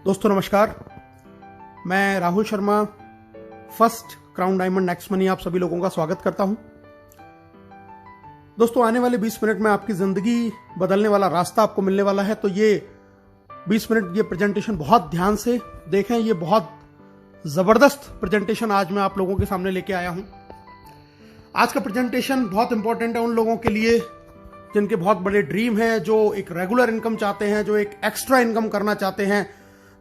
दोस्तों नमस्कार, मैं Rahul Sharma first crown diamond next money आप सभी लोगों का स्वागत करता हूं। दोस्तों आने वाले 20 मिनट में आपकी जिंदगी बदलने वाला रास्ता आपको मिलने वाला है, तो ये 20 मिनट ये प्रेजेंटेशन बहुत ध्यान से देखें। ये बहुत जबरदस्त प्रेजेंटेशन आज मैं आप लोगों के सामने लेके आया हूं। आज का प्रेजेंटेशन बहुत इंपॉर्टेंट है उन लोगों के लिए जिनके बहुत बड़े ड्रीम हैं, जो एक रेगुलर इनकम चाहते हैं, जो एक एक्स्ट्रा इनकम करना चाहते हैं,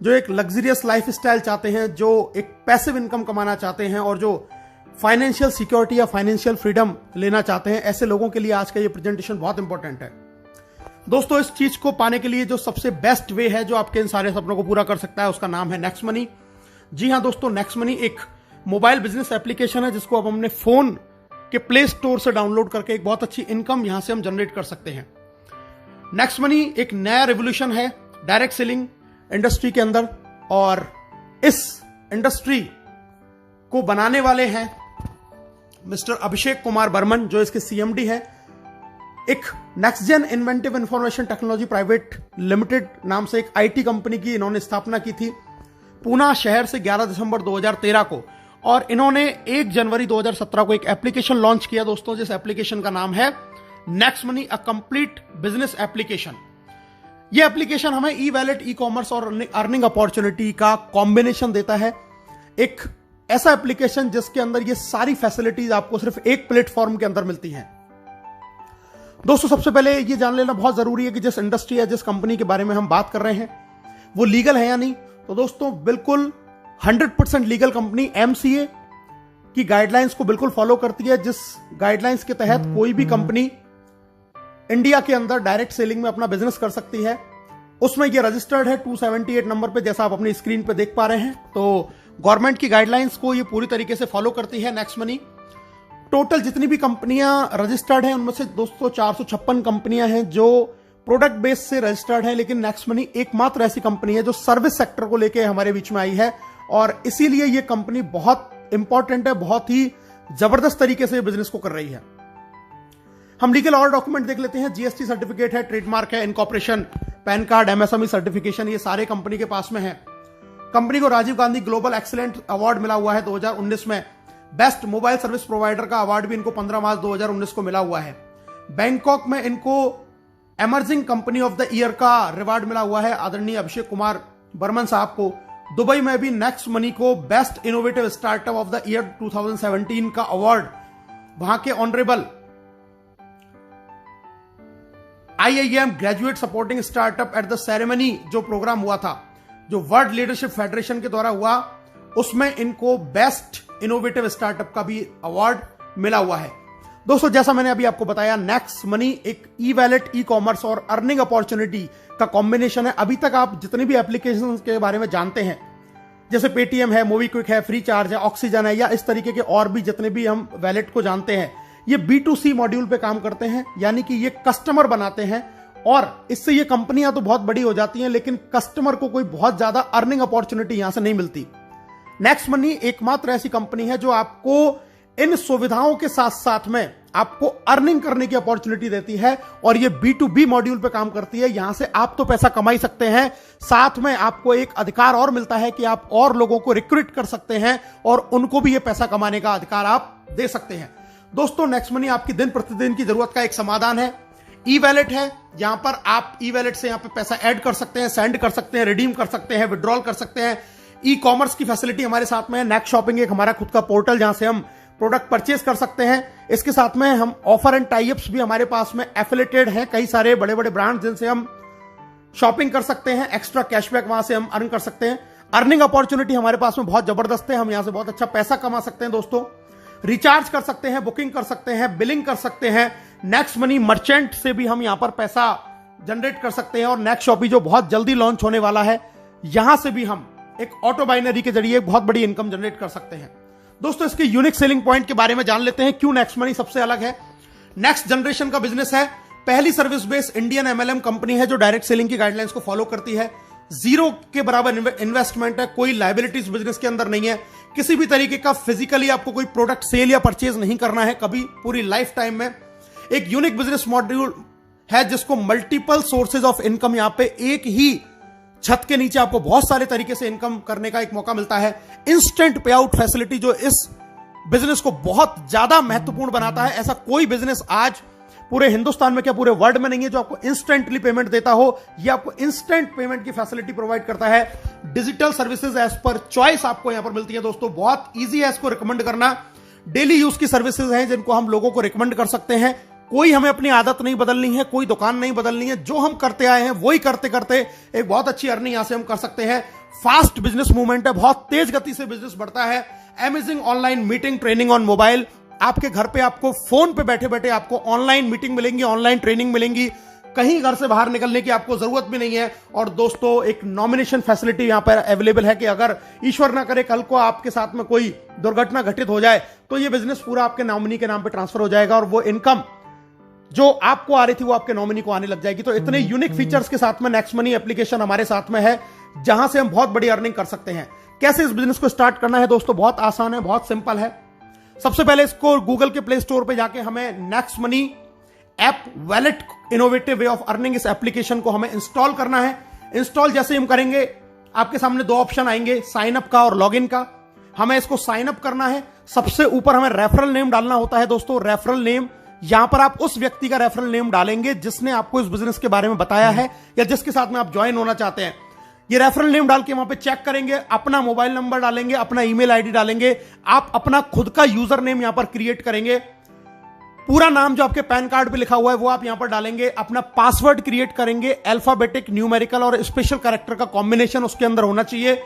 जो एक लग्जरियस लाइफ स्टाइल चाहते हैं, जो एक पैसिव इनकम कमाना चाहते हैं और जो फाइनेंशियल सिक्योरिटी या फाइनेंशियल फ्रीडम लेना चाहते हैं। ऐसे लोगों के लिए आज का ये प्रेजेंटेशन बहुत इंपॉर्टेंट है। दोस्तों इस चीज को पाने के लिए जो सबसे बेस्ट वे है जो आपके इन सारे सपनों को पूरा कर सकता है, उसका नाम है नेक्स्ट मनी। जी हाँ दोस्तों, नेक्स्ट मनी एक मोबाइल बिजनेस एप्लीकेशन है जिसको अब हमने फोन के प्ले स्टोर से डाउनलोड करके एक बहुत अच्छी इनकम यहां से हम जनरेट कर सकते हैं। नेक्स्ट मनी एक नया रेवोल्यूशन है डायरेक्ट सेलिंग इंडस्ट्री के अंदर, और इस इंडस्ट्री को बनाने वाले हैं मिस्टर अभिषेक कुमार बर्मन, जो इसके सीएमडी है। एक next gen inventive information technology private limited नाम से एक आईटी कंपनी की इन्होंने स्थापना की थी पूना शहर से 11 दिसंबर 2013 को, और इन्होंने 1 जनवरी 2017 को एक एप्लीकेशन लॉन्च किया दोस्तों, जिस एप्लीकेशन का नाम है next money, a complete business application. यह एप्लीकेशन हमें ई वैलेट, ई कॉमर्स और अर्निंग अपॉर्चुनिटी का कॉम्बिनेशन देता है। एक ऐसा एप्लीकेशन जिसके अंदर ये सारी फैसिलिटीज आपको सिर्फ एक प्लेटफॉर्म के अंदर मिलती हैं। दोस्तों सबसे पहले ये जान लेना बहुत जरूरी है कि जिस इंडस्ट्री या जिस कंपनी के बारे में हम बात कर रहे हैं वो लीगल है या नहीं। तो दोस्तों बिल्कुल 100% लीगल कंपनी एमसीए की गाइडलाइंस को बिल्कुल फॉलो करती है, जिस गाइडलाइंस के तहत कोई भी कंपनी इंडिया के अंदर डायरेक्ट सेलिंग में अपना बिजनेस कर सकती है। उसमें ये रजिस्टर्ड है 278 नंबर पे, जैसा आप अपनी स्क्रीन पे देख पा रहे हैं। तो गवर्नमेंट की गाइडलाइंस को ये पूरी तरीके से फॉलो करती है नेक्स्ट मनी। टोटल जितनी भी कंपनियां रजिस्टर्ड हैं उनमें से दोस्तों 456 कंपनियां हैं जो प्रोडक्ट बेस से रजिस्टर्ड है, लेकिन नेक्स्ट मनी एकमात्र ऐसी कंपनी है जो सर्विस सेक्टर को लेकर हमारे बीच में आई है, और इसीलिए यह कंपनी बहुत इंपॉर्टेंट है, बहुत ही जबरदस्त तरीके से बिजनेस को कर रही है। हम लीगल और डॉक्यूमेंट देख लेते हैं। जीएसटी सर्टिफिकेट है, ट्रेडमार्क है, incorporation, PAN card, MSME certification, ये सारे कंपनी के पास में है। कंपनी को Rajiv Gandhi global excellent award मिला हुआ है 2019 में। बेस्ट मोबाइल सर्विस प्रोवाइडर का अवार्ड भी इनको 15 मार्च 2019 को मिला हुआ है। बैंकॉक में इनको emerging company of the year का रिवार्ड मिला हुआ है आदरणीय अभिषेक कुमार बर्मन साहब को। दुबई में भी नेक्स्ट मनी को best innovative startup of the year 2017 का अवार्ड वहां के honourable IIM graduate supporting startup at the ceremony जो प्रोग्राम हुआ था, जो वर्ल्ड लीडरशिप फेडरेशन के द्वारा हुआ, उसमें इनको बेस्ट इनोवेटिव स्टार्टअप का भी अवार्ड मिला हुआ है। दोस्तों जैसा मैंने अभी आपको बताया, नेक्स्ट मनी एक ई वैलेट, ई कॉमर्स और अर्निंग अपॉर्चुनिटी का कॉम्बिनेशन है। अभी तक आप जितनी भी एप्लीकेशन के बारे में जानते हैं, जैसे पेटीएम है, मोबीक्विक है, फ्री चार्ज है, ऑक्सीजन है, या इस तरीके के और भी जितने भी हम वैलेट को जानते हैं, ये B2C मॉड्यूल पे काम करते हैं, यानी कि ये कस्टमर बनाते हैं, और इससे ये कंपनियां तो बहुत बड़ी हो जाती हैं, लेकिन कस्टमर को कोई बहुत ज्यादा अर्निंग अपॉर्चुनिटी यहां से नहीं मिलती। नेक्स्ट मनी एकमात्र ऐसी कंपनी है जो आपको इन सुविधाओं के साथ साथ में आपको अर्निंग करने की अपॉर्चुनिटी देती है, और ये B2B मॉड्यूल पे काम करती है। यहां से आप तो पैसा कमा ही सकते हैं, साथ में आपको एक अधिकार और मिलता है कि आप और लोगों को रिक्रूट कर सकते हैं और उनको भी ये पैसा कमाने का अधिकार आप दे सकते हैं। दोस्तों नेक्स्ट मनी आपकी दिन प्रतिदिन की जरूरत का एक समाधान है। ई वैलेट है, यहां पर आप ई वैलेट से यहां पर पैसा ऐड कर सकते हैं, सेंड कर सकते हैं, रिडीम कर सकते हैं, विड्रॉल कर सकते हैं। ई कॉमर्स की फैसिलिटी हमारे साथ में है। नेक्स्ट शॉपिंग एक हमारा खुद का पोर्टल जहां से हम प्रोडक्ट परचेज कर सकते हैं। इसके साथ में हम ऑफर एंड टाइप्स भी हमारे पास में एफिलेटेड हैं, कई सारे बड़े बड़े ब्रांड जिनसे हम शॉपिंग कर सकते हैं, एक्स्ट्रा कैशबैक वहां से हम अर्न कर सकते हैं। अर्निंग अपॉर्चुनिटी हमारे पास में बहुत जबरदस्त है, हम यहां से बहुत अच्छा पैसा कमा सकते हैं। दोस्तों रिचार्ज कर सकते हैं, बुकिंग कर सकते हैं, बिलिंग कर सकते हैं। नेक्स्ट मनी मर्चेंट से भी हम यहां पर पैसा जनरेट कर सकते हैं, और नेक्स्ट शॉपी जो बहुत जल्दी लॉन्च होने वाला है, यहां से भी हम एक ऑटो बाइनरी के जरिए बहुत बड़ी इनकम जनरेट कर सकते हैं। दोस्तों इसके यूनिक सेलिंग पॉइंट के बारे में जान लेते हैं, क्यों नेक्स्ट मनी सबसे अलग है। नेक्स्ट जनरेशन का बिजनेस है, पहली service based Indian MLM company है जो डायरेक्ट सेलिंग की गाइडलाइंस को फॉलो करती है। जीरो के बराबर इन्वेस्टमेंट है, कोई लायबिलिटीज बिजनेस के अंदर नहीं है, किसी भी तरीके का फिजिकली आपको कोई प्रोडक्ट सेल या परचेज नहीं करना है कभी पूरी लाइफ टाइम में। एक यूनिक बिजनेस मॉड्यूल है जिसको मल्टीपल सोर्सेज ऑफ इनकम यहां पे एक ही छत के नीचे आपको बहुत सारे तरीके से इनकम करने का एक मौका मिलता है। इंस्टेंट पे आउट फैसिलिटी जो इस बिजनेस को बहुत ज्यादा महत्वपूर्ण बनाता है। ऐसा कोई बिजनेस आज पूरे हिंदुस्तान में क्या पूरे वर्ल्ड में नहीं है जो आपको इंस्टेंटली पेमेंट देता हो। ये आपको इंस्टेंट पेमेंट की फैसिलिटी प्रोवाइड करता है। Digital services as per choice आपको यहां पर मिलती है दोस्तों। बहुत ईजी है इसको रिकमेंड करना। डेली यूज की सर्विसेज हैं जिनको हम लोगों को रिकमेंड कर सकते हैं। कोई हमें अपनी आदत नहीं बदलनी है, कोई दुकान नहीं बदलनी है, जो हम करते आए हैं वही करते करते एक बहुत अच्छी अर्निंग यहां से हम कर सकते हैं। फास्ट बिजनेस मूवमेंट है, बहुत तेज गति से बिजनेस बढ़ता है। Amazing online meeting training on mobile, आपके घर पे आपको फोन पे बैठे बैठे आपको ऑनलाइन मीटिंग मिलेंगी, ऑनलाइन ट्रेनिंग मिलेंगी, कहीं घर से बाहर निकलने की आपको जरूरत भी नहीं है। और दोस्तों एक नॉमिनेशन फैसिलिटी यहां पर अवेलेबल है कि अगर ईश्वर ना करे कल को आपके साथ में कोई दुर्घटना घटित हो जाए तो ये बिजनेस पूरा आपके नॉमिनी के नाम पे ट्रांसफर हो जाएगा और वो इनकम जो आपको आ रही थी वो आपके नॉमिनी को आने लग जाएगी। तो इतने यूनिक फीचर्स के साथ में नेक्स्ट मनी एप्लीकेशन हमारे साथ में है जहां से हम बहुत बड़ी अर्निंग कर सकते हैं। कैसे इस बिजनेस को स्टार्ट करना है दोस्तों, बहुत आसान है, बहुत सिंपल है। सबसे पहले इसको गूगल के प्ले स्टोर पे जाके हमें next money app wallet innovative way of earning इस एप्लीकेशन को हमें इंस्टॉल करना है। इंस्टॉल जैसे हम करेंगे आपके सामने दो ऑप्शन आएंगे, साइन अप का और लॉगिन का। हमें इसको साइन अप करना है। सबसे ऊपर हमें रेफरल नेम डालना होता है दोस्तों। रेफरल नेम, यहां पर आप उस व्यक्ति का रेफरल नेम डालेंगे जिसने आपको इस बिजनेस के बारे में बताया है या जिसके साथ में आप ज्वाइन होना चाहते हैं। ये रेफरल नेम डाल के वहां पे चेक करेंगे, अपना मोबाइल नंबर डालेंगे, अपना ईमेल आईडी डालेंगे, आप अपना खुद का यूजर नेम यहां पर क्रिएट करेंगे। पूरा नाम जो आपके पैन कार्ड पे लिखा हुआ है वो आप यहां पर डालेंगे। अपना पासवर्ड क्रिएट करेंगे, अल्फाबेटिक, न्यूमेरिकल और स्पेशल कैरेक्टर का कॉम्बिनेशन उसके अंदर होना चाहिए।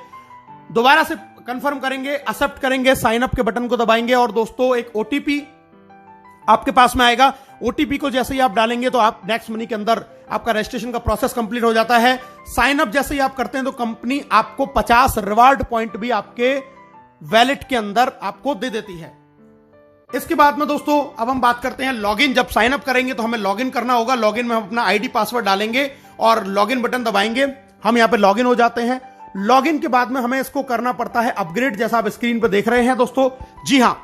दोबारा से कंफर्म करेंगे, एक्सेप्ट करेंगे, साइन अप के बटन को दबाएंगे और दोस्तों एक ओटीपी आपके पास में आएगा। ओटीपी को जैसे ही आप डालेंगे तो आप नेक्स्ट मनी के अंदर आपका रजिस्ट्रेशन का प्रोसेस कंप्लीट हो जाता है। साइन अप जैसे ही आप करते हैं तो कंपनी आपको 50 रिवार्ड पॉइंट भी आपके वैलेट के अंदर आपको दे देती है। इसके बाद में दोस्तों अब हम बात करते हैं लॉगिन। जब साइन अप करेंगे तो हमें लॉगिन करना होगा। लॉगिन में हम अपना आईडी पासवर्ड डालेंगे और लॉगिन बटन दबाएंगे। हम यहां पे लॉगिन हो जाते हैं। लॉगिन के बाद में हमें इसको करना पड़ता है अपग्रेड, जैसा आप स्क्रीन पर देख रहे हैं दोस्तों। जी हां,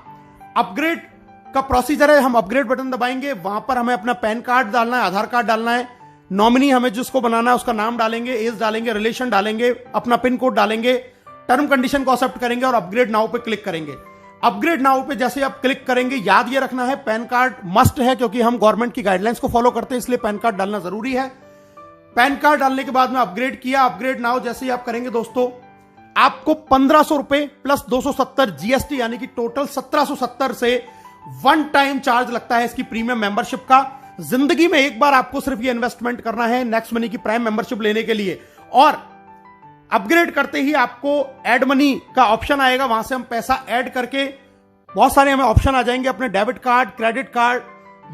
अपग्रेड का प्रोसीजर है। हम अपग्रेड बटन दबाएंगे, वहां पर हमें अपना पैन कार्ड डालना है, आधार कार्ड डालना है, नॉमिनी हमें जिसको बनाना है उसका नाम डालेंगे, एज डालेंगे, रिलेशन डालेंगे, अपना पिन कोड डालेंगे, टर्म कंडीशन को एक्सेप्ट करेंगे और अपग्रेड नाउ पे क्लिक करेंगे। अपग्रेड नाउ पे जैसे आप क्लिक करेंगे, याद ये रखना है पैन कार्ड मस्ट है क्योंकि हम गवर्नमेंट की गाइडलाइंस को फॉलो करते हैं, इसलिए पैन कार्ड डालना जरूरी है। पैन कार्ड डालने के बाद में अपग्रेड किया। अपग्रेड नाउ जैसे ही आप करेंगे दोस्तों आपको 1500 रुपए प्लस 270 जीएसटी यानी कि टोटल 1770 से वन टाइम चार्ज लगता है इसकी प्रीमियम मेंबरशिप का। जिंदगी में एक बार आपको सिर्फ ये इन्वेस्टमेंट करना है नेक्स्ट मनी की प्राइम मेंबरशिप लेने के लिए। और अपग्रेड करते ही आपको ऐड मनी का ऑप्शन आएगा, वहां से हम पैसा ऐड करके बहुत सारे हमें ऑप्शन आ जाएंगे। अपने डेबिट कार्ड, क्रेडिट कार्ड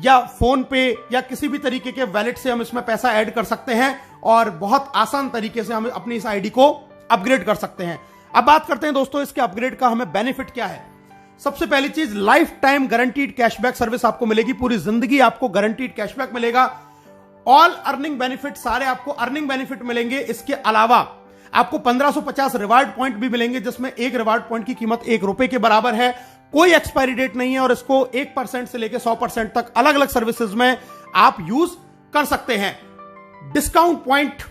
या फोन पे या किसी भी तरीके के वैलेट से हम इसमें पैसा ऐड कर सकते हैं और बहुत आसान तरीके से हम अपनी इस आईडी को अपग्रेड कर सकते हैं। अब बात करते हैं दोस्तों इसके अपग्रेड का हमें बेनिफिट क्या है। सबसे पहली चीज, life time guaranteed cashback service आपको मिलेगी। पूरी जिंदगी आपको गारंटीड कैशबैक मिलेगा। ऑल अर्निंग बेनिफिट, सारे आपको अर्निंग बेनिफिट मिलेंगे। इसके अलावा आपको 1550 रिवार्ड पॉइंट भी मिलेंगे जिसमें एक रिवार्ड पॉइंट की कीमत ₹1 के बराबर है। कोई एक्सपायरी डेट नहीं है और इसको 1% से लेकर 100% तक अलग अलग सर्विसेज में आप यूज कर सकते हैं। डिस्काउंट पॉइंट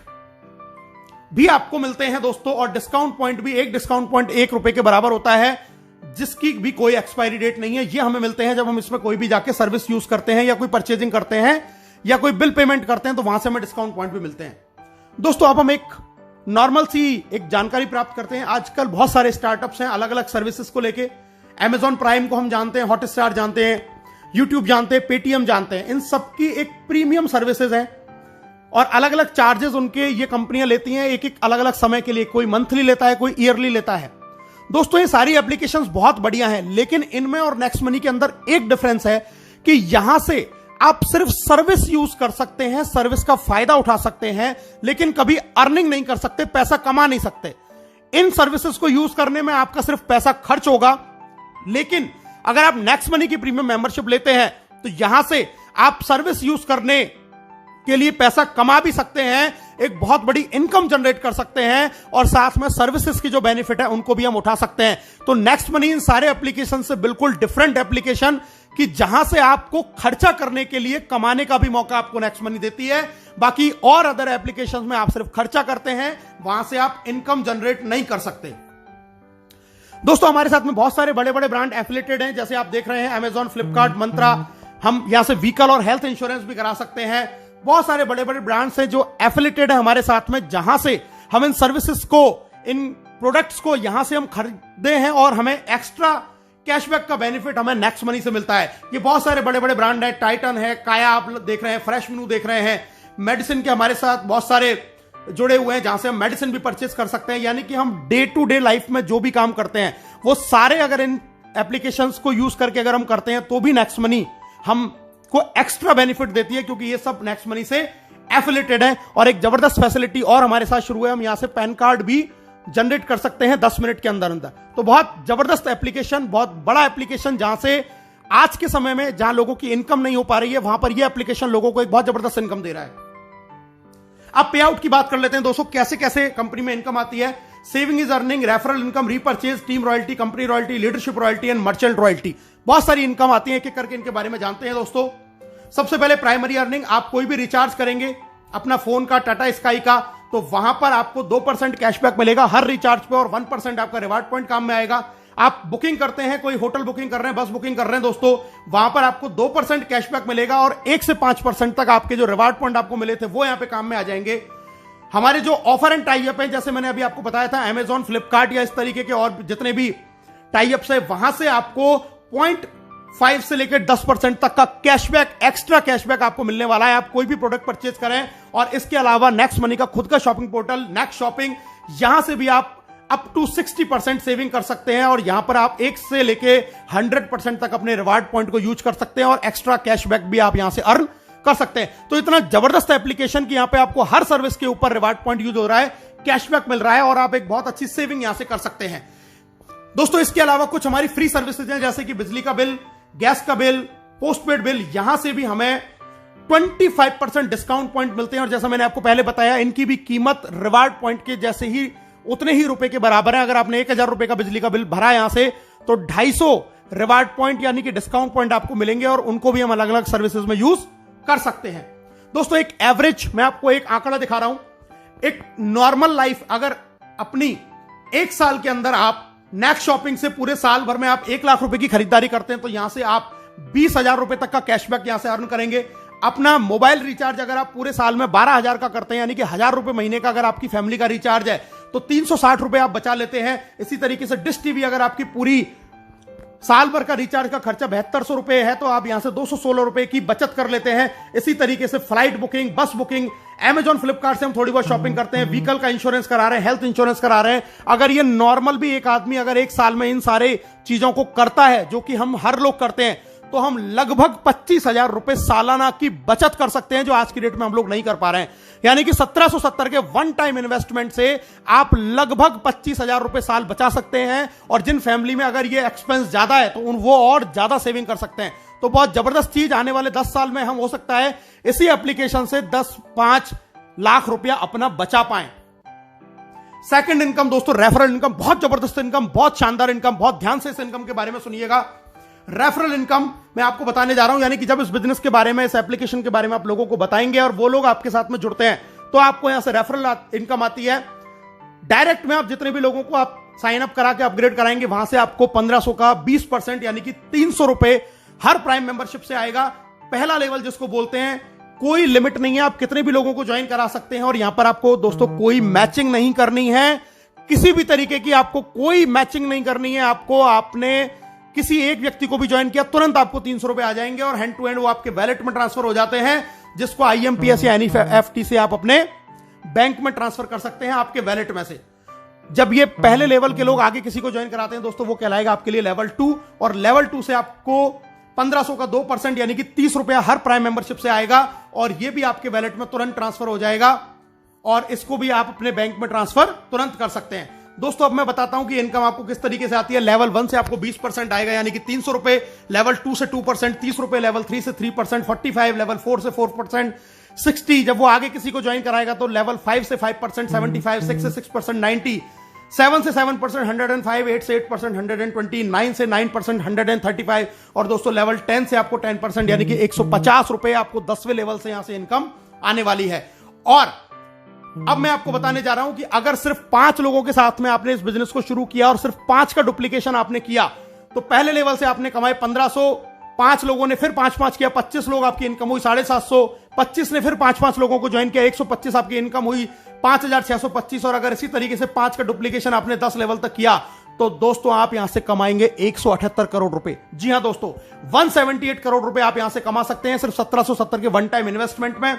भी आपको मिलते हैं दोस्तों और डिस्काउंट पॉइंट भी, एक डिस्काउंट पॉइंट ₹1 के बराबर होता है जिसकी भी कोई एक्सपायरी डेट नहीं है। ये हमें मिलते हैं जब हम इसमें कोई भी जाके सर्विस यूज करते हैं या कोई परचेजिंग करते हैं या कोई बिल पेमेंट करते हैं तो वहां से हमें डिस्काउंट पॉइंट भी मिलते हैं। दोस्तों अब हम एक नॉर्मल सी एक जानकारी प्राप्त करते हैं। आजकल बहुत सारे स्टार्टअप्स हैं अलग अलग सर्विसेज को लेके। Amazon प्राइम को हम जानते हैं, हॉटस्टार जानते हैं, यूट्यूब जानते हैं, पेटीएम जानते हैं। इन सबकी एक प्रीमियम सर्विसेज है और अलग अलग चार्जेस उनके ये कंपनियां लेती हैं एक एक अलग अलग समय के लिए। कोई मंथली लेता है, कोई ईयरली लेता है। दोस्तों ये सारी एप्लीकेशंस बहुत बढ़िया हैं, लेकिन इनमें और नेक्स्ट मनी के अंदर एक डिफरेंस है कि यहां से आप सिर्फ सर्विस यूज कर सकते हैं, सर्विस का फायदा उठा सकते हैं, लेकिन कभी अर्निंग नहीं कर सकते, पैसा कमा नहीं सकते। इन सर्विसेज को यूज करने में आपका सिर्फ पैसा खर्च होगा, लेकिन अगर आप नेक्स्ट मनी की प्रीमियम मेंबरशिप लेते हैं तो यहां से आप सर्विस यूज करने के लिए पैसा कमा भी सकते हैं, एक बहुत बड़ी इनकम जनरेट कर सकते हैं और साथ में सर्विसेज की जो बेनिफिट है उनको भी हम उठा सकते हैं। तो नेक्स्ट मनी इन सारे एप्लीकेशन से बिल्कुल डिफरेंट एप्लीकेशन। कि जहां से आपको खर्चा करने के लिए कमाने का भी मौका आपको नेक्स्ट मनी देती है। बाकी और अदर एप्लीकेशंस में आप सिर्फ खर्चा करते हैं, वहां से आप इनकम जनरेट नहीं कर सकते। दोस्तों हमारे साथ में बहुत सारे बड़े बड़े ब्रांड एफिलिएटेड हैं, जैसे आप देख रहे हैं अमेजॉन, फ्लिपकार्ट, मंत्रा। हम यहां से व्हीकल और हेल्थ इंश्योरेंस भी करा सकते हैं। बहुत सारे बड़े बड़े ब्रांड्स हैं जो एफिलिएटेड है हमारे साथ में, जहां से हम इन सर्विसेज को, इन प्रोडक्ट्स को यहां से हम खरीदते हैं और हमें एक्स्ट्रा कैशबैक का बेनिफिट हमें नेक्स्ट मनी से मिलता है। ये बहुत सारे बड़े बड़े ब्रांड है, टाइटन है, काया आप देख रहे हैं, फ्रेश मेनू देख रहे हैं, मेडिसिन के हमारे साथ बहुत सारे जुड़े हुए हैं जहां से हम मेडिसिन भी परचेज कर सकते हैं। यानी कि हम डे टू डे लाइफ में जो भी काम करते हैं वो सारे अगर इन एप्लीकेशंस को यूज करके अगर हम करते हैं तो भी नेक्स्ट मनी हमको एक्स्ट्रा बेनिफिट देती है, क्योंकि ये सब नेक्स्ट मनी से एफिलिएटेड है। और एक जबरदस्त फैसिलिटी और हमारे साथ शुरू है, हम यहां से पैन कार्ड भी जनरेट कर सकते हैं 10 मिनट के अंदर अंदर। तो बहुत जबरदस्त एप्लीकेशन, बहुत बड़ा एप्लीकेशन, जहां से आज के समय में जहां लोगों की इनकम नहीं हो पा रही है, वहां पर यह एप्लीकेशन लोगों को एक बहुत जबरदस्त इनकम दे रहा है। अब पे आउट की बात कर लेते हैं दोस्तों, कैसे कैसे कंपनी में इनकम आती है। Saving is earning, referral income, repurchase, team royalty, company royalty, leadership royalty and merchant royalty. बहुत सारी इनकम आती है, एक एक करके इनके बारे में जानते हैं दोस्तों। सबसे पहले प्राइमरी अर्निंग, आप कोई भी रिचार्ज करेंगे अपना फोन का, टाटा स्काई का, तो वहां पर आपको 2% कैशबैक मिलेगा हर रिचार्ज पे और 1% आपका रिवार्ड पॉइंट काम में आएगा। आप बुकिंग करते हैं, कोई होटल बुकिंग कर रहे हैं, बस बुकिंग कर रहे हैं दोस्तों, वहां पर आपको 2% कैशबैक मिलेगा और 1 से 5% तक आपके जो रिवार्ड पॉइंट आपको मिले थे वो यहां पे काम में आ जाएंगे। हमारे जो ऑफर एंड टाई अप है, जैसे मैंने अभी आपको बताया था, अमेजॉन, फ्लिपकार्ट या इस तरीके के और जितने भी टाई अप्स है, वहां से आपको 0.5 से लेकर 10% तक का कैशबैक, एक्स्ट्रा कैशबैक आपको मिलने वाला है। आप कोई भी प्रोडक्ट परचेज करें। और इसके अलावा नेक्स्ट मनी का खुद का शॉपिंग पोर्टल नेक्स्ट शॉपिंग, यहां से भी आप अप टू 60% सेविंग कर सकते हैं और यहां पर आप 1 से लेके 100% तक अपने रिवार्ड पॉइंट को यूज कर सकते हैं और एक्स्ट्रा कैशबैक भी आप यहां से अर्न कर सकते हैं। तो इतना जबरदस्त एप्लीकेशन कि यहां पे आपको हर सर्विस के ऊपर रिवार्ड पॉइंट यूज हो रहा है, कैशबैक मिल रहा है और आप एक बहुत अच्छी सेविंग यहां से कर सकते हैं दोस्तों। इसके अलावा कुछ हमारी फ्री सर्विसेज हैं, जैसे कि बिजली का बिल, गैस का बिल, पोस्टपेड बिल, यहां से भी हमें 25% डिस्काउंट पॉइंट मिलते हैं। और जैसा मैंने आपको पहले बताया, इनकी भी कीमत रिवार्ड पॉइंट के जैसे ही, उतने ही रुपए के बराबर है। अगर आपने 1000 रुपए का बिजली का बिल भरा यहां से, तो 250 रिवार्ड पॉइंट यानी कि डिस्काउंट पॉइंट आपको मिलेंगे और उनको भी हम अलग अलग सर्विसेज में यूज कर सकते हैं दोस्तों। एक एवरेज, मैं आपको एक आंकड़ा दिखा रहा हूं, एक नॉर्मल लाइफ अगर अपनी 1 साल के अंदर आप नेक्स्ट शॉपिंग से पूरे साल भर में आप 1 लाख रुपए की खरीदारी करते हैं, तो यहां से आप 20,000 रुपए तक का कैशबैक यहां से अर्न करेंगे। अपना मोबाइल रिचार्ज अगर आप पूरे साल में 12,000 का करते हैं, यानी कि 1,000 रुपए महीने का अगर आपकी फैमिली का रिचार्ज है, तो 360 रुपए आप बचा लेते हैं। इसी तरीके से डिश टीवी, अगर आपकी पूरी साल भर का रिचार्ज का खर्चा 7200 रुपए है, तो आप यहां से 216 रुपए की बचत कर लेते हैं। इसी तरीके से फ्लाइट बुकिंग, बस बुकिंग, अमेजॉन, फ्लिपकार्ट से हम थोड़ी बहुत शॉपिंग करते हैं, व्हीकल का इंश्योरेंस करा रहे हैं, हेल्थ इंश्योरेंस करा रहे हैं। अगर ये नॉर्मल भी एक आदमी अगर 1 साल में इन सारे चीजों को करता है, जो कि हम हर लोग करते हैं, तो हम लगभग 25,000 रुपए सालाना की बचत कर सकते हैं, जो आज की डेट में हम लोग नहीं कर पा रहे हैं। यानी कि 1770 के वन टाइम इन्वेस्टमेंट से आप लगभग 25,000 रुपए साल बचा सकते हैं। और जिन फैमिली में अगर ये एक्सपेंस ज्यादा है, तो वो और ज्यादा सेविंग कर सकते हैं। तो बहुत जबरदस्त चीज, आने वाले 10 साल में हम हो सकता है इसी एप्लीकेशन से 10-5 लाख रुपया अपना बचा पाएं। सेकंड इनकम दोस्तों, रेफरल इनकम, बहुत जबरदस्त इनकम, बहुत शानदार इनकम, बहुत ध्यान से इस इनकम के बारे में सुनिएगा। रेफरल इनकम मैं आपको बताने जा रहा हूं, यानी कि जब इस बिजनेस के बारे में, इस एप्लीकेशन के बारे में आप लोगों को बताएंगे और वो लोग आपके साथ में जुड़ते हैं, तो आपको यहां से रेफरल इनकम आती है। डायरेक्ट में आप जितने भी लोगों को आप साइन अप करा के अपग्रेड कराएंगे, वहां से आपको 1500 का 20% यानी कि 300 रुपए हर प्राइम मेंबरशिप से आएगा। पहला लेवल जिसको बोलते हैं, कोई लिमिट नहीं है, आप कितने भी लोगों को ज्वाइन करा सकते हैं। और यहां पर आपको दोस्तों कोई मैचिंग नहीं करनी है, किसी भी तरीके की आपको कोई मैचिंग नहीं करनी है। आपको, आपने किसी एक व्यक्ति को भी ज्वाइन किया, तुरंत आपको 300 रुपए आ जाएंगे और हैंड टू हैंड वो आपके वैलेट में ट्रांसफर हो जाते हैं, जिसको IMPS या NEFT से आप अपने बैंक में ट्रांसफर कर सकते हैं, आपके वैलेट में से। जब ये पहले लेवल के लोग आगे किसी को ज्वाइन कराते हैं दोस्तों, वो कहलाएगा आपके लिए लेवल 2। और लेवल 2 से आपको 1500 का 2% यानी कि 30 रुपया हर प्राइम मेंबरशिप से आएगा और ये भी आपके वैलेट में तुरंत ट्रांसफर हो जाएगा और इसको भी आप अपने बैंक में ट्रांसफर तुरंत कर सकते हैं। दोस्तों अब मैं बताता हूं कि इनकम आपको किस तरीके से आती है। लेवल 1 से आपको 20% आएगा यानी कि 300 रुपए, लेवल 2 से 2%, 30 रुपए, लेवल 3 से 3%, 45, लेवल 4 से 4%, 60। जब वो आगे किसी को ज्वाइन कराएगा तो लेवल 5 से 5%, 75, 6 से 6%, 90, 7 से 7%, 105, 8 से 8%, 120, 9 से 9%, 135 और दोस्तों लेवल 10 से आपको 10% यानी कि 150 रुपए आपको 10वें लेवल से यहां से इनकम आने वाली है। और अब मैं आपको बताने जा रहा हूं कि अगर सिर्फ 5 लोगों के साथ में आपने इस बिजनेस को शुरू किया और सिर्फ 5 का डुप्लीकेशन आपने किया तो पहले लेवल से आपने कमाए 1500, 5 लोगों ने फिर 5 किया, 25 लोग आपकी इनकम हुई 750, 25 ने फिर 5 लोगों को ज्वाइन किया, 125 आपकी इनकम हुई 5625। और अगर इसी तरीके से 5 का डुप्लीकेशन आपने 10 लेवल तक किया तो दोस्तों आप यहां से कमाएंगे 178 करोड़ रुपए। जी हां दोस्तों, 178 करोड़ रुपए आप यहां से कमा सकते हैं सिर्फ 1770 के वन टाइम इन्वेस्टमेंट में।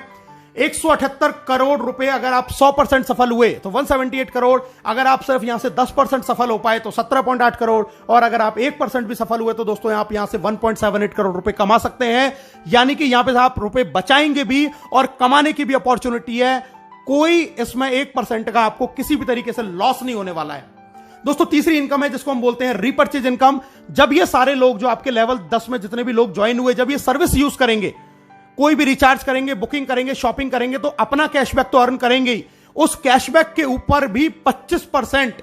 178 करोड़ रुपए अगर आप 100% सफल हुए तो 178 करोड़, अगर आप सिर्फ यहां से 10% सफल हो पाए तो 17.8 करोड़, और अगर आप 1% भी सफल हुए तो दोस्तों आप यहां से 1.78 करोड़ रुपए कमा सकते हैं। यानी कि यहां पे आप रुपए बचाएंगे भी और कमाने की भी अपॉर्चुनिटी है। कोई इसमें 1% का आपको किसी भी तरीके से लॉस नहीं होने वाला है। दोस्तों तीसरी इनकम है जिसको हम बोलते हैं रीपर्चेज इनकम। जब ये सारे लोग जो आपके लेवल 10 में जितने भी लोग ज्वाइन हुए, जब ये सर्विस यूज करेंगे, कोई भी रिचार्ज करेंगे, बुकिंग करेंगे, शॉपिंग करेंगे तो अपना कैशबैक तो अर्न करेंगे ही, उस कैशबैक के ऊपर भी 25%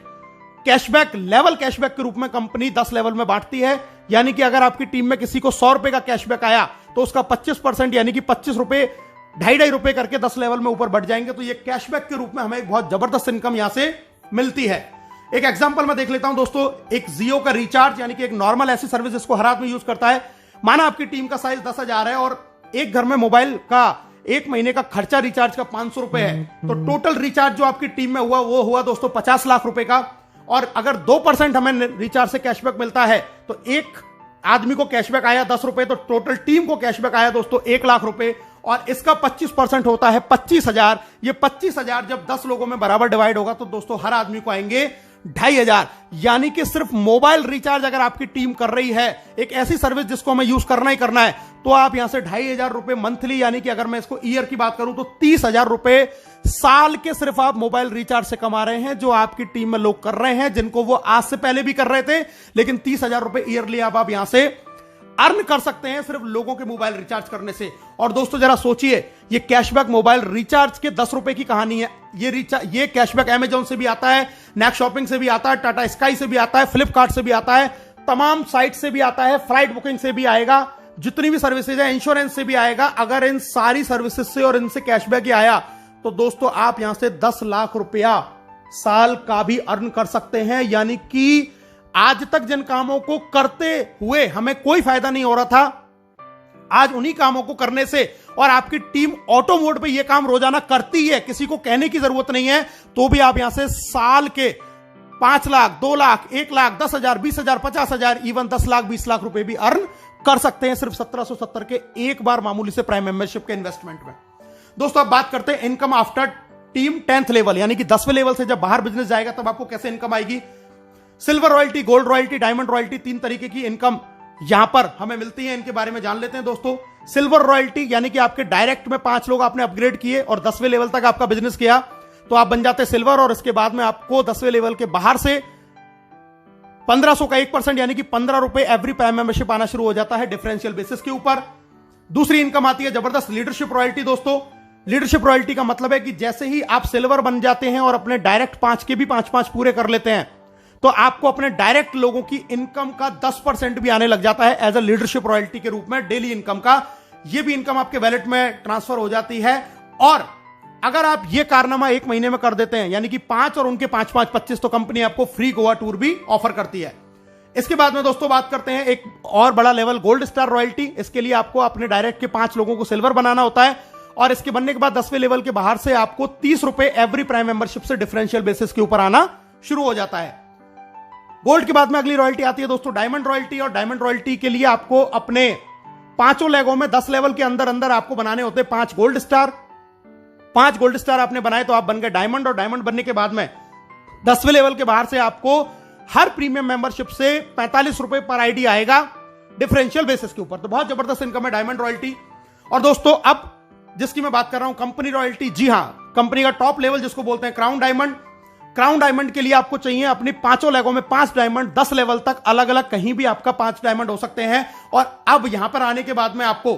कैशबैक लेवल कैशबैक के रूप में कंपनी 10 लेवल में बांटती है। यानी कि अगर आपकी टीम में किसी को 100 रुपए का कैशबैक आया तो उसका 25% यानी कि 25 रुपए, 2.5 रुपए करके 10 लेवल में ऊपर बढ़ जाएंगे। तो ये कैशबैक के रूप में हमें एक बहुत जबरदस्त इनकम यहां से मिलती है। एक एग्जांपल मैं देख लेता हूं दोस्तों, एक जियो का रिचार्ज यानी कि एक नॉर्मल ऐसी सर्विस जिसको हर आदमी यूज करता है। माना आपकी टीम का साइज 10,000 है और एक घर में मोबाइल का एक महीने का खर्चा रिचार्ज का 500 रुपए है, तो टोटल रिचार्ज जो आपकी टीम में हुआ वो हुआ दोस्तों 50 लाख रुपए का। और अगर 2% हमें रिचार्ज से कैशबैक मिलता है तो एक आदमी को कैशबैक आया 10 रुपए, तो टोटल टीम को कैशबैक आया दोस्तों 1 लाख रुपए, और इसका 25% होता है 25,000। ये 25,000 जब 10 लोगों में बराबर डिवाइड होगा तो दोस्तों हर आदमी को आएंगे 2,500। यानी कि सिर्फ मोबाइल रिचार्ज अगर आपकी टीम कर रही है, एक ऐसी सर्विस जिसको हमें यूज करना ही करना है, तो आप यहां से 2,500 रुपए मंथली, यानी कि अगर मैं इसको ईयर की बात करूं तो 30,000 रुपए साल के सिर्फ आप मोबाइल रिचार्ज से कमा रहे हैं, जो आपकी टीम में लोग कर रहे हैं, जिनको वो आज से पहले भी कर रहे थे। लेकिन 30,000 रुपए ईयरली आप यहां से अर्न कर सकते हैं सिर्फ लोगों के मोबाइल रिचार्ज करने से। और दोस्तों जरा सोचिए, ये कैशबैक मोबाइल रिचार्ज के 10 रुपए की कहानी है। ये कैशबैक अमेजॉन से भी आता है, नेक्स्ट शॉपिंग से भी आता है, टाटा स्काई से भी आता है, फ्लिपकार्ट से भी आता है, तमाम साइट से भी आता है, फ्लाइट बुकिंग से भी आएगा, जितनी भी सर्विसेज है, इंश्योरेंस से भी आएगा। अगर इन सारी सर्विसेज से और इनसे कैशबैक ही आया तो दोस्तों आप यहां से 10 लाख रुपया साल का भी अर्न कर सकते हैं। यानी कि आज तक जिन कामों को करते हुए हमें कोई फायदा नहीं हो रहा था, आज उन्हीं कामों को करने से, और आपकी टीम ऑटो मोड पे ये काम रोजाना करती है, किसी को कहने की जरूरत नहीं है, तो भी आप यहां से साल के 5 लाख, 2 लाख, 1 लाख, 10,000, 20,000, 50,000, इवन 10 लाख, 20 लाख रुपए भी अर्न कर सकते हैं सिर्फ 1770 के एक बार मामूली से प्राइम मेंबरशिप के इन्वेस्टमेंट में। दोस्तों अब बात करते हैं income after team 10th level, यानी कि 10वें लेवल से जब बाहर बिजनेस जाएगा तब आपको कैसे इनकम आएगी। Silver royalty, gold royalty, diamond royalty, 3 तरीके की इनकम यहां पर हमें मिलती है। इनके बारे में जान लेते हैं दोस्तों। सिल्वर रॉयल्टी यानी कि आपके डायरेक्ट में 5 लोग आपने अपग्रेड किए और 10वें लेवल तक आपका बिजनेस किया तो आप बन जाते सिल्वर, और इसके बाद में आपको 10वें लेवल के बाहर से 1500 का 1% यानी कि 15 रुपए एवरी प्राइम मेंबरशिप आना शुरू हो जाता है डिफरेंशियल बेसिस के ऊपर। दूसरी इनकम आती है जबरदस्त लीडरशिप रॉयल्टी। दोस्तों लीडरशिप रॉयल्टी का मतलब है कि जैसे ही आप सिल्वर बन जाते हैं और अपने डायरेक्ट 5 के भी 5 पूरे कर लेते हैं तो आपको अपने डायरेक्ट लोगों की इनकम का 10% भी आने लग जाता है एज अ लीडरशिप रॉयल्टी के रूप में डेली इनकम का। यह भी इनकम आपके वैलेट में ट्रांसफर हो जाती है। और अगर आप ये कारनामा 1 महीने में कर देते हैं यानी कि 5 और उनके 5 25, तो कंपनी आपको फ्री गोवा टूर भी ऑफर करती है। इसके बाद में दोस्तों बात करते हैं एक और बड़ा लेवल, गोल्ड स्टार रॉयल्टी। इसके लिए आपको अपने डायरेक्ट के 5 लोगों को सिल्वर बनाना होता है और इसके बनने के बाद 10वें लेवल के बाहर से आपको 30 रुपए एवरी प्राइम मेंबरशिप से डिफरेंशियल बेसिस के ऊपर आना शुरू हो जाता है। गोल्ड के बाद में अगली रॉयल्टी आती है दोस्तों डायमंड रॉयल्टी, और डायमंड रॉयल्टी के लिए आपको अपने 5 लेगों में 10 लेवल के अंदर अंदर आपको बनाने होते हैं 5 गोल्ड स्टार। 5 गोल्ड स्टार आपने बनाए तो आप बन गए डायमंड, और डायमंड बनने के बाद में 10वें लेवल के बाहर से आपको हर प्रीमियम मेंबरशिप से 45 रुपए पर आईडी आएगा डिफरेंशियल बेसिस के ऊपर। तो बहुत जबरदस्त इनकम है डायमंड रॉयल्टी। और दोस्तों अब जिसकी मैं बात कर रहा हूं कंपनी रॉयल्टी, जी हां, कंपनी का टॉप लेवल जिसको बोलते हैं क्राउन डायमंड। क्राउन डायमंड के लिए आपको चाहिए अपनी 5 लेगों में 5 डायमंड, 10 लेवल तक अलग अलग कहीं भी आपका 5 डायमंड हो सकते हैं। और अब यहां पर आने के बाद में आपको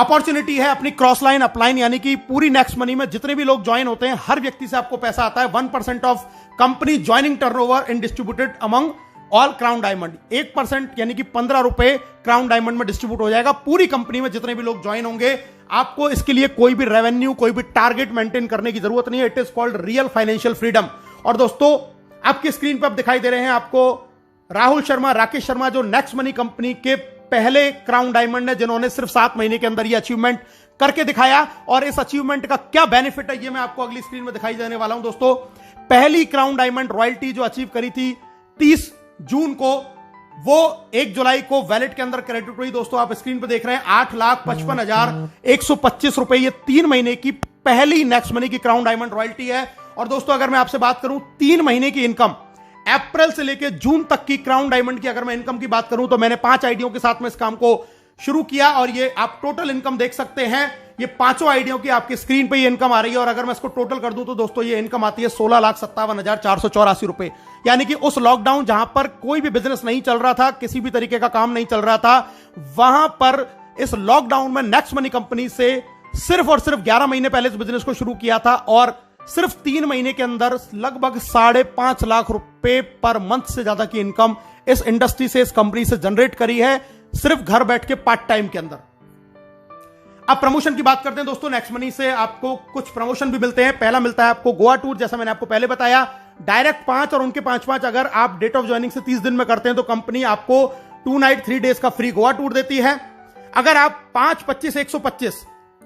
अपॉर्चुनिटी है अपनी क्रॉस लाइन अपलाइन, यानी कि पूरी नेक्स्ट मनी में जितने भी लोग ज्वाइन होते हैं हर व्यक्ति से आपको पैसा आता है। 1% of company joining turnover in distributed among all crown diamond. 1% यानी कि 15 रुपए क्राउन डायमंड में डिस्ट्रीब्यूट हो जाएगा पूरी कंपनी में जितने भी लोग ज्वाइन होंगे। आपको इसके लिए कोई भी रेवेन्यू, कोई भी टारगेट मेंटेन करने की जरूरत नहीं है। It is called real financial freedom. और दोस्तों आपकी स्क्रीन पर आप दिखाई दे रहे हैं आपको राहुल शर्मा, राकेश शर्मा, जो नेक्स्ट मनी कंपनी के पहले क्राउन डायमंड है, जिन्होंने सिर्फ 7 महीने के अंदर ये अचीवमेंट करके दिखाया। और इस अचीवमेंट का क्या बेनिफिट है ये मैं आपको अगली स्क्रीन में दिखाई देने वाला हूं। दोस्तों पहली क्राउन डायमंड रॉयल्टी जो अचीव करी थी 30 जून को, वो 1 जुलाई को वैलेट के अंदर क्रेडिट हुई। दोस्तों आप स्क्रीन पर देख रहे हैं 8,55,125 रुपए, ये 3 महीने की पहली नेक्स्ट मनी की क्राउन डायमंड रॉयल्टी है। और दोस्तों अगर मैं आपसे बात करूं 3 महीने की इनकम, अप्रैल से लेकर जून तक की क्राउन डायमंड की अगर मैं इनकम की बात करूं तो मैंने 5 आईडियों के साथ में इस काम को शुरू किया और ये आप टोटल इनकम देख सकते हैं। ये 5 आईडियों की आपकी स्क्रीन पे ये इनकम आ रही है। और अगर मैं इसको टोटल कर दूं तो दोस्तों ये इनकम आती है 16,57,484 रुपए। यानी कि उस लॉकडाउन जहां पर कोई भी बिजनेस नहीं चल रहा था, किसी भी तरीके का काम नहीं चल रहा था, वहां पर इस लॉकडाउन में नेक्स्ट मनी कंपनी से सिर्फ और सिर्फ 11 महीने पहले इस बिजनेस को शुरू किया था और सिर्फ 3 महीने के अंदर लगभग 5.5 लाख रुपए पर मंथ से ज्यादा की इनकम इस इंडस्ट्री से, इस कंपनी से जनरेट करी है, सिर्फ घर बैठ के पार्ट टाइम के अंदर। अब प्रमोशन की बात करते हैं दोस्तों। नेक्स्ट मनी से आपको कुछ प्रमोशन भी मिलते हैं। पहला मिलता है आपको गोवा टूर, जैसा मैंने आपको पहले बताया, डायरेक्ट 5 और उनके 5 अगर आप डेट ऑफ ज्वाइनिंग से 30 दिन में करते हैं तो कंपनी आपको 2 नाइट 3 डेज का फ्री गोवा टूर देती है। अगर आप 5, 25, 125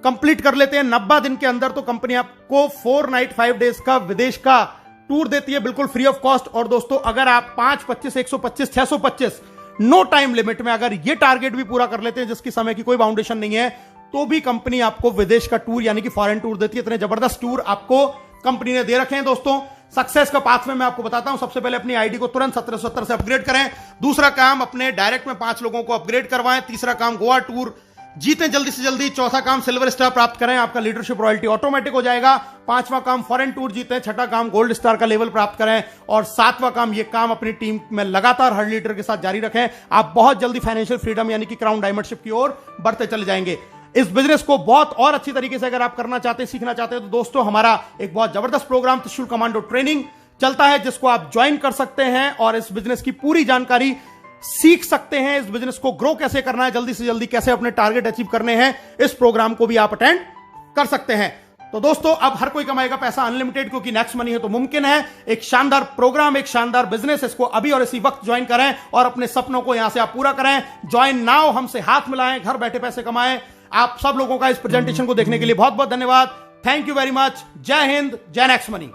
कंप्लीट कर लेते हैं 90 दिन के अंदर तो कंपनी आपको 4 नाइट 5 डेज का विदेश का टूर देती है बिल्कुल फ्री ऑफ कॉस्ट। और दोस्तों अगर आप 5, 25, 125, 625 नो टाइम लिमिट में अगर ये टारगेट भी पूरा कर लेते हैं जिसकी समय की कोई बाउंडेशन नहीं है तो भी कंपनी आपको विदेश का टूर यानी कि फॉरेन टूर देती है। इतने जबरदस्त टूर आपको कंपनी ने दे रखे हैं। दोस्तों सक्सेस का पाथ में मैं आपको बताता हूं। सबसे पहले अपनी आईडी को तुरंत 1770 से अपग्रेड करें। दूसरा काम अपने डायरेक्ट में 5 लोगों को अपग्रेड करवाएं। तीसरा काम गोवा टूर जीतें जल्दी से जल्दी। चौथा काम सिल्वर स्टार प्राप्त करें, आपका लीडरशिप रॉयल्टी ऑटोमेटिक हो जाएगा। 5वां काम फॉरेन टूर जीतें। 6ठा काम गोल्ड स्टार का लेवल प्राप्त करें। और 7वां काम ये काम अपनी टीम में लगातार हर लीडर के साथ जारी रखें। आप बहुत जल्दी फाइनेंशियल फ्रीडम यानी कि क्राउन डायमंडशिप की ओर बढ़ते चले जाएंगे। इस बिजनेस को बहुत और अच्छी तरीके से अगर आप करना चाहते हैं, सीखना चाहते हैं तो दोस्तों हमारा एक बहुत जबरदस्त प्रोग्राम त्रिशूल कमांडो ट्रेनिंग चलता है जिसको आप ज्वाइन कर सकते हैं और इस बिजनेस की पूरी जानकारी सीख सकते हैं। इस बिजनेस को ग्रो कैसे करना है, जल्दी से जल्दी कैसे अपने टारगेट अचीव करने हैं, इस प्रोग्राम को भी आप अटेंड कर सकते हैं। तो दोस्तों अब हर कोई कमाएगा पैसा अनलिमिटेड, क्योंकि नेक्स्ट मनी है तो मुमकिन है। एक शानदार प्रोग्राम, एक शानदार बिजनेस, इसको अभी और इसी वक्त ज्वाइन करें और अपने सपनों को यहां से आप पूरा करें। ज्वाइन नाउ, हमसे हाथ मिलाएं, घर बैठे पैसे कमाएं। आप सब लोगों का इस प्रेजेंटेशन को देखने के लिए बहुत बहुत धन्यवाद। Thank you very much. जय हिंद, जय नेक्स्ट मनी।